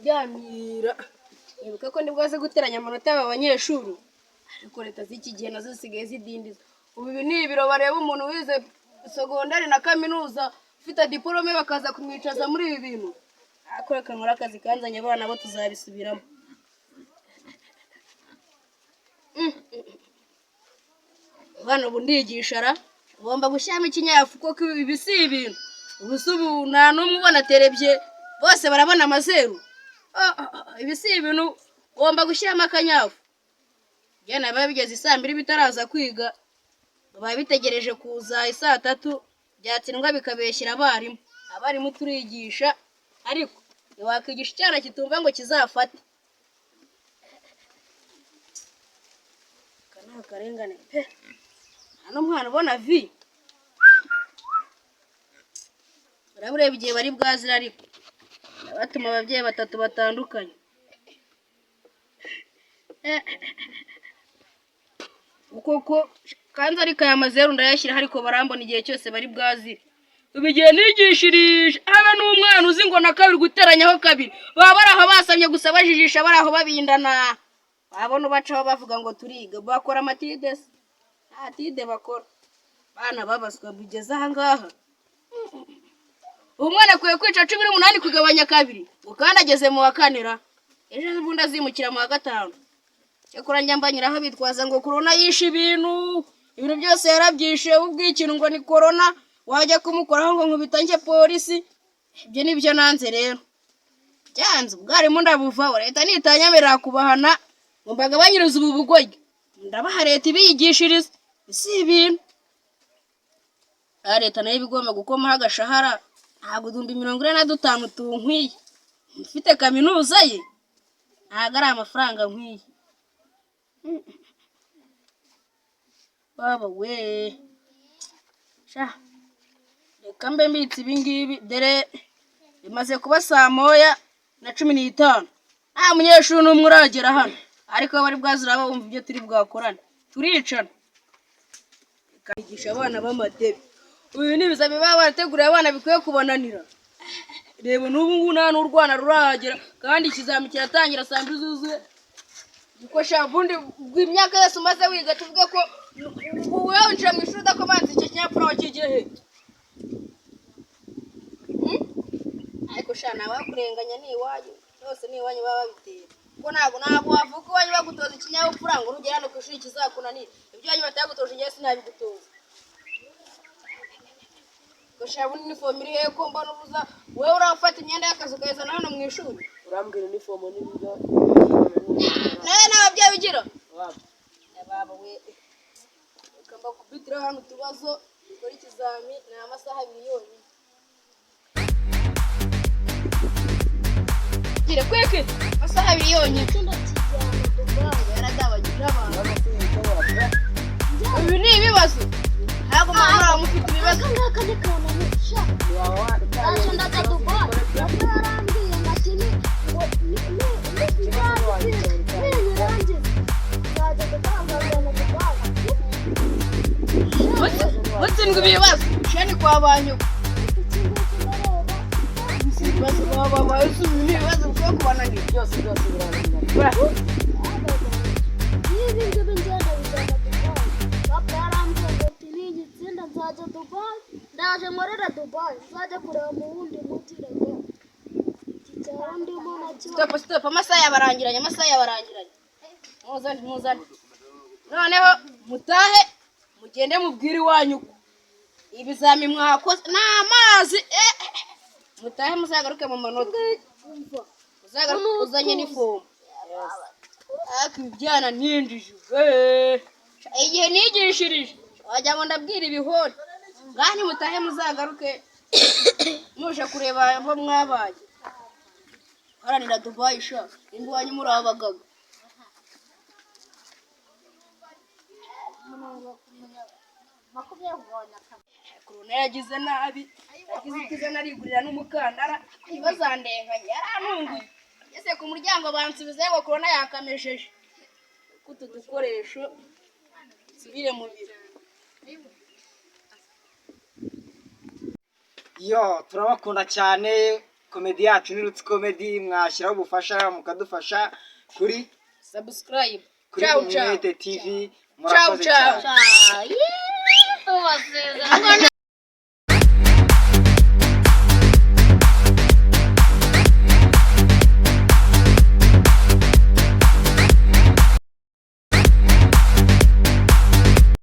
kuryamira. Nibuka ko ndibwo aze guteranya amanota y'abanyeshuri. Ariko leta z'iki gihe nazo zisigaye zidindiza. Ubu ibi ni ibiro bareba umuntu wize segondari na kaminuza ufite diplome bakaza kumwicaza muri ibi bintu. Ariko reka nkora akazi kanzanye abana bo tuzabisubiramo. Bana ubu ndigishara ugomba gushyiramo ikinyafu kuko ibi si ibintu. Ubusubu nta n'umwe ubona terebye bose barabona amazeru. Ibi si ibintu ugomba gushyiramo akanyafu. Byana biba bigeze saa 2 bitaraza kwiga. Baba bitegereje kuza saa 3 byatsindwa bikabeshyira abarimu. Abarimu turigisha ariko ntiwakwigisha icyana kitumva ngo kizafate. Kana karengane pe. Hano mwana ubona vi. Urabure bigiye bari bwazira ariko batuma abavyeyi batatu batandukanye. Ukoko kanza ariko aya mazeru ndayashyira ariko barambona igihe cyose bari bwazira. Ubigiye nigishirije habe n'umwana uzi ngo na kabiri guteranyaho kabiri. Baba baraho basamye gusa bajijisha baraho babindana. Babona ubacaho bavuga ngo turiga bakora matides. Atide bakora. Bana babaswa bugeze aha ngaha. Umwana kwiye kwica 18 kugabanya kabiri. Ukandageze mu wakanira. Ejo bunda zimukira mu wa 5. Cyakora njyambanyiraho bitwaza ngo corona yishe ibintu byose yarabyishe ubw'ikintu ngo ni corona wajya kumukoraho ngo nkubitange polisi. Ibyo nibyo nanze rero. Byanze ubwari mu ndabuva leta nitanyamerera kubahana ngo mbagabanyiriza ubu bugoyi. Ndabaha leta ibiyigishiriza. Si ibintu. Leta nayo bigomba gukomaho agashahara. Ntabwo 45 tunkwiye. Mfite kaminuza ye. Ntabwo ari amafaranga nkwiye. Baba we. Sha. Reka mbe mbitse ibingibi dere bimaze kuba saa 1:15. Nta munyeshuri n'umwe uragera hano. Ariko bari bwazira bumva ibyo turi bwakorana. Turicana. Kayigisha abana b'amadebe. Uyu ni bizabe barategura abana bikwiye kubananira. Reba n'ubu ngubu nta n'urwana ruragera kandi ikizami kiratangira saa 2 zuzuye. Gikosha bundi bw'imyaka yose umaze wiga tuvuge ko wowe winjira mu ishuri udakomanze icyo kinyapfura wakigiye he. Ariko shana bakurenganya ni iwanyu byose ni iwanyu baba bitera. Ko ntabwo wavuga iwanyu bagutoza ikinyapfura ngo urugera no kwishuri kizakunanira. Ibyo wanyu batagutoje ngiye sinabigutoza. Gosha bundi uniform iri he ko mbona ubuza wewe urafata imyenda y'akazi ukayizana hano mu ishuri. Urambwira uniform n'ibyo. Nababyeyi bigira. Baba we. Ukamba kubitira hano tubazo ukora ikizami na amasaha 2 yonyine. Gira kweke amasaha 2 yonyine. Yaradabagira abantu. Ubu ni ibibazo. Ntabwo mama mufite ibibazo. Watsindwa ibibazo shani kwa banyu. Ibibazo baba isubi ibibazo byo kubananira byose birananira. Ndaje morera Dubai zaje kureba mu wundi mutire ngo cyarandi mona stop amasaha yabarangiranye muzane noneho mutahe mugende mubwiri wanyu ibizami mwakoze n'amazi mutahe muzagaruke mu manota uzagaruke uzanye n'ifomu akibyana nindije igihe nigishirije wajya ngo ndabwira ibihori ngani mutahe muzagaruke muje kureba aho mwabaye haranira Dubai sha ingwanyu muri abagaga corona yagize nabi yagize ikiza narigurira n'umukandara ibazandenganya yarantunguye yese ku muryango bansubize ngo corona yakamesheje kutu dukoresho sibire mu biro. Yo turabakunda cyane komedi yacu ni Roots Comedy, mwashyiraho ubufasha mukadufasha kuri subscribe. kuri Ciao, Umwete TV. Ciao, Murakoze ciao. cyane. Yeah.